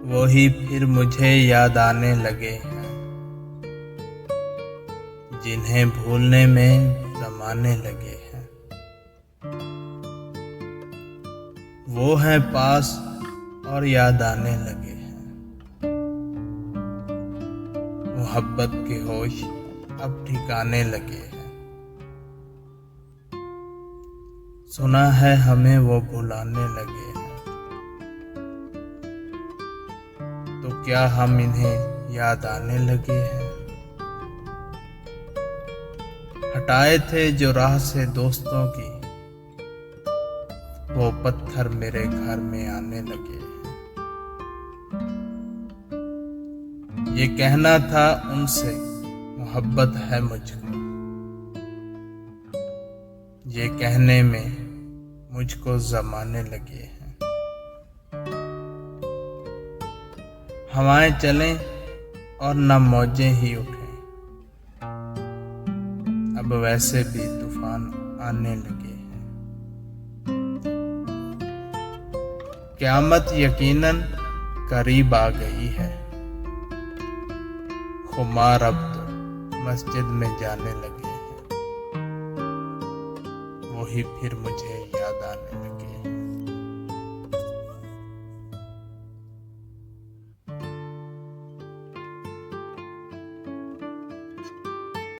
वही फिर मुझे याद आने लगे हैं, जिन्हें भूलने में ज़माने लगे हैं। वो हैं पास और याद आने लगे हैं। मोहब्बत के होश अब ठिकाने लगे हैं। सुना है हमें वो भुलाने लगे हैं। तो क्या हम इन्हें याद आने लगे हैं? हटाए थे जो राह से दोस्तों की, वो पत्थर मेरे घर में आने लगे हैं। ये कहना था उनसे मोहब्बत है मुझको, ये कहने में मुझको ज़माने लगे हैं। हवाएं चलें और न मौजें ही उठें, अब वैसे भी तूफान आने लगे हैं। क़यामत यकीनन करीब आ गई है, खुमार अब तो मस्जिद में जाने लगे हैं। वही फिर मुझे याद आने